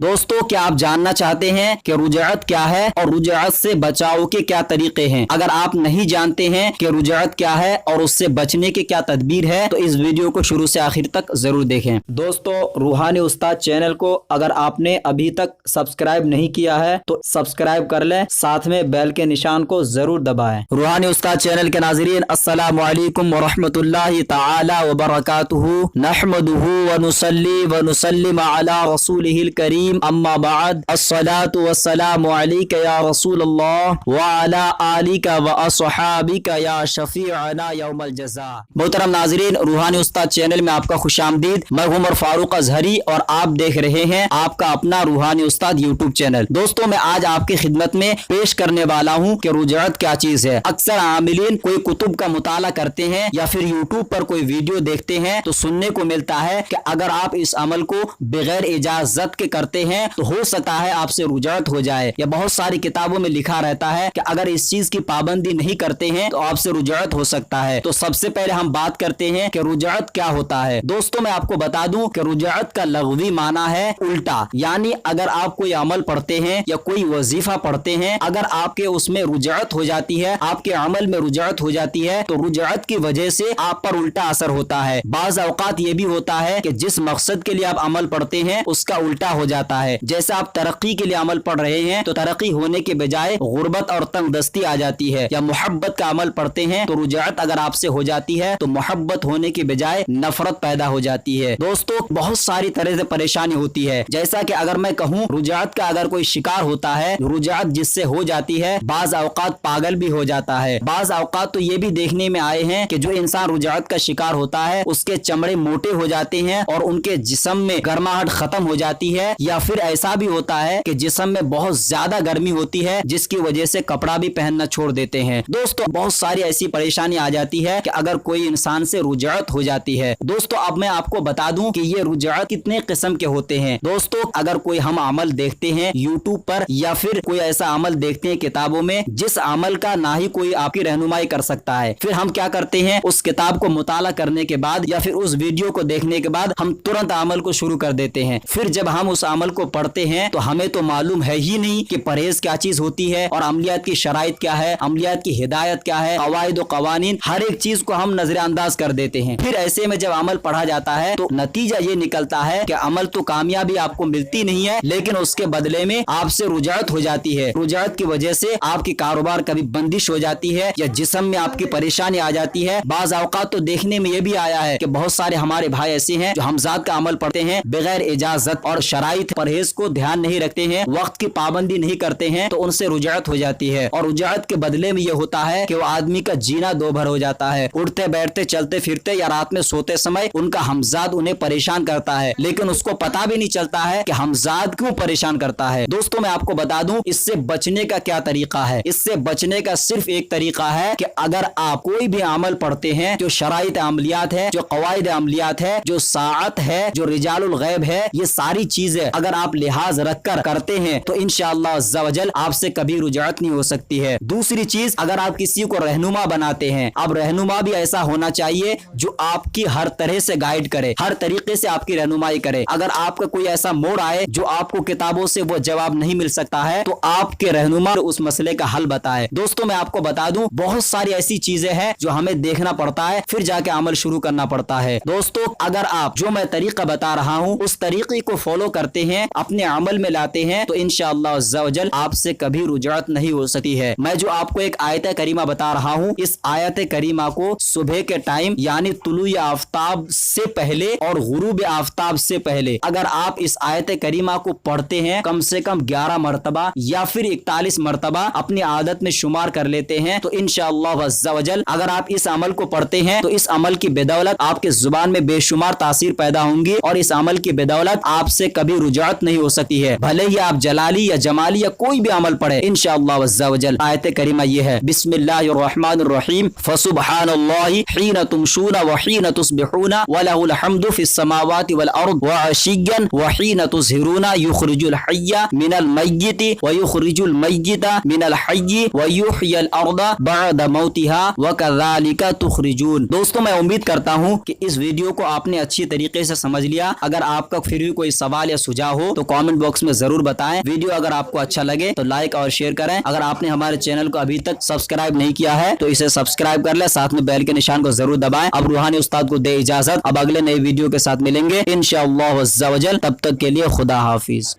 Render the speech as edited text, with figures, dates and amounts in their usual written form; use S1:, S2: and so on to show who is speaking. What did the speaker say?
S1: दोस्तों, क्या आप जानना चाहते हैं कि रुजअत क्या है और रुजअत से बचाव के क्या तरीके हैं? अगर आप नहीं जानते हैं कि रुजअत क्या है और उससे बचने की क्या तदबीर है तो इस वीडियो को शुरू से आखिर तक जरूर देखें। दोस्तों, रूहानी उस्ताद चैनल को अगर आपने अभी तक सब्सक्राइब नहीं किया है तो सब्सक्राइब कर लें, साथ में बेल के निशान को जरूर दबाएं। रूहानी उस्ताद चैनल के नाज़रीन, अस्सलामु अलैकुम व रहमतुल्लाहि तआला व बरकातुहू। नहमदुहू व नुसल्ली व नुसल्लिम अला रसूलिहिल करीम, अम्मा बाद, अस्सलातु वस्सलामु अलैका या रसूलल्लाह व अला आलिका व अस्हाबिका या शफीअना यौमल जज़ा। मोहतरम नाज़रीन, रूहानी उस्ताद चैनल में आपका खुशामदीद। मैं उमर फारूक अजहरी और आप देख रहे हैं आपका अपना रूहानी उस्ताद यूट्यूब चैनल। दोस्तों, मैं आज आपकी खिदमत में पेश करने वाला हूँ कि रुजअत क्या चीज है। अक्सर आमिलीन कोई कुतुब का मुताला करते हैं या फिर यूट्यूब पर कोई वीडियो देखते हैं तो सुनने को मिलता है कि अगर आप इस अमल को बगैर इजाजत के करते हैं तो हो सकता है आपसे रुजअत हो जाए, या बहुत सारी किताबों में लिखा रहता है कि अगर इस चीज की पाबंदी नहीं करते हैं तो आपसे रुजअत हो सकता है। तो सबसे पहले हम बात करते हैं कि रुजअत क्या होता है। दोस्तों, मैं आपको बता दूं कि रुजअत का लग़वी माना है उल्टा, यानी अगर आप कोई अमल पढ़ते हैं या कोई वजीफा पढ़ते हैं, अगर आपके उसमें रुजअत हो जाती है, आपके अमल में रुजअत हो जाती है तो रुजअत की वजह से आप पर उल्टा असर होता है। बाज़ औक़ात ये भी होता है कि जिस मकसद के लिए आप अमल पढ़ते हैं उसका उल्टा हो जाता है। जैसे आप तरक्की के लिए अमल पढ़ रहे हैं तो तरक्की होने के बजाय गुर्बत और तंगदस्ती आ जाती है, या मोहब्बत का अमल पढ़ते हैं तो रुजअत अगर आपसे हो जाती है तो मोहब्बत होने के बजाय नफरत पैदा हो जाती है। दोस्तों, बहुत सारी तरह से परेशानी होती है। जैसा कि अगर मैं कहूँ रुजअत का अगर कोई शिकार होता है, रुजअत जिससे हो जाती है, बाज़ औक़ात पागल भी हो जाता है। बाज़ औक़ात तो ये भी देखने में आए हैं कि जो इंसान रुजअत का शिकार होता है उसके चमड़े मोटे हो जाते हैं और उनके जिस्म में गर्माहट खत्म हो जाती है, या फिर ऐसा भी होता है कि जिस्म में बहुत ज्यादा गर्मी होती है जिसकी वजह से कपड़ा भी पहनना छोड़ देते हैं। दोस्तों, बहुत सारी ऐसी परेशानी आ जाती है कि अगर कोई इंसान से रुजअत हो जाती है। दोस्तों, अब मैं आपको बता दूं कि ये रुजअत कितने किस्म के होते हैं। दोस्तों, अगर कोई हम अमल देखते हैं यूट्यूब पर या फिर कोई ऐसा अमल देखते हैं किताबों में जिस अमल का ना ही कोई आपकी रहनुमाई कर सकता है, फिर हम क्या करते हैं, उस किताब को मुताला करने के बाद या फिर उस वीडियो को देखने के बाद हम तुरंत अमल को शुरू कर देते हैं। फिर जब हम उस अमल को पढ़ते हैं तो हमें तो मालूम है ही नहीं कि परहेज क्या चीज होती है और अमलियात की शराइत क्या है, अमलियात की हिदायत क्या है, कवायद और कवानीन, हर एक चीज को हम नजरअंदाज कर देते हैं। फिर ऐसे में जब अमल पढ़ा जाता है तो नतीजा ये निकलता है कि अमल तो कामयाबी आपको मिलती नहीं है, लेकिन उसके बदले में आपसे रुजअत हो जाती है। रुजअत की वजह से आपकी कारोबार कभी बंदिश हो जाती है या जिस्म में आपकी परेशानी आ जाती है। बाज़ औक़ात तो देखने में ये भी आया है कि बहुत सारे हमारे भाई ऐसे हैं जो हमजाद का अमल पढ़ते हैं बगैर इजाजत और शराइत परहेज को ध्यान नहीं रखते हैं, वक्त की पाबंदी नहीं करते हैं, तो उनसे रुजअत हो जाती है। और रुजअत के बदले में ये होता है कि वो आदमी का जीना दो भर हो जाता है। उठते बैठते चलते फिरते या रात में सोते समय उनका हमजाद उन्हें परेशान करता है, लेकिन उसको पता भी नहीं चलता है कि हमजाद क्यों परेशान करता है। दोस्तों, मैं आपको बता दूं इससे बचने का क्या तरीका है। इससे बचने का सिर्फ एक तरीका है कि अगर आप कोई भी अमल पढ़ते हैं, जो शराइत अमलियात है, जो कवायद अमलियात है, जो साअत है, जो रिजालुल गैब है, ये सारी चीजें अगर आप लिहाज रखकर करते हैं तो इंशाअल्लाह अज़्ज़ा वजल आपसे कभी रुजअत नहीं हो सकती है। दूसरी चीज, अगर आप किसी को रहनुमा बनाते हैं, अब रहनुमा भी ऐसा होना चाहिए जो आपकी हर तरह से गाइड करे, हर तरीके से आपकी रहनुमाई करे। अगर आपका कोई ऐसा मोड़ आए जो आपको किताबों से वो जवाब नहीं मिल सकता है तो आपके रहनुमा उस मसले का हल बताए। दोस्तों, मैं आपको बता दूं बहुत सारी ऐसी चीजें हैं जो हमें देखना पड़ता है, फिर जाके अमल शुरू करना पड़ता है। दोस्तों, अगर आप जो मैं तरीका बता रहा हूँ उस तरीके को फॉलो करते हैं, अपने अमल में लाते हैं तो इंशाअल्लाह अज़्ज़ा वजल आपसे कभी रुजअत नहीं हो सकती है। मैं जो आपको एक आयत करीमा बता रहा हूँ, इस आयत करीमा को सुबह के टाइम यानी तुलूए आफ्ताब से पहले और गुरूब आफ्ताब से पहले अगर आप इस आयत करीमा को पढ़ते हैं कम से कम 11 मरतबा या फिर 41 मरतबा अपनी आदत में शुमार कर लेते हैं तो इंशाअल्लाह अज़्ज़ा वजल अगर आप इस अमल को पढ़ते हैं तो इस अमल की बदौलत आपके जुबान में बेशुमार तासीर पैदा होंगी और इस अमल की बदौलत आपसे कभी रुजअत नहीं हो सकती है। भले ही आप जलाली या जमाली या कोई भी अमल पढ़े, इंशाअल्लाह अज़्ज़ा वजल। आयत करीमा ये है, बिस्मिल्लाहिर्रहमानिर्रहीम, फसुब्हानल्लाहि हीना तुमशूना व हीना तुस्बिहूना व लहुल हम्दु फिस समावाति वल अर्द व अशिय्यन व हीना तुज़हिरूना युखरिजुल हय्या मिनल मय्यिति व युखरिजुल मय्यिता मिनल हय्यि व युहयिल अर्दा बअद मौतिहा व कज़ालिका तुखरिजून। दोस्तों, मैं उम्मीद करता हूँ कि इस वीडियो को आपने अच्छी तरीके से समझ लिया। अगर आपका फिर भी कोई सवाल या सुझाव हो तो कमेंट बॉक्स में जरूर बताएं। वीडियो अगर आपको अच्छा लगे तो लाइक और शेयर करें। अगर आपने हमारे चैनल को अभी तक सब्सक्राइब नहीं किया है तो इसे सब्सक्राइब कर ले, साथ में बेल के निशान को जरूर दबाएं। अब रूहानी उस्ताद को दे इजाजत, अब अगले नए वीडियो के साथ मिलेंगे इंशाअल्लाह अज़्ज़ा वजल। तब तक के लिए खुदा हाफिज।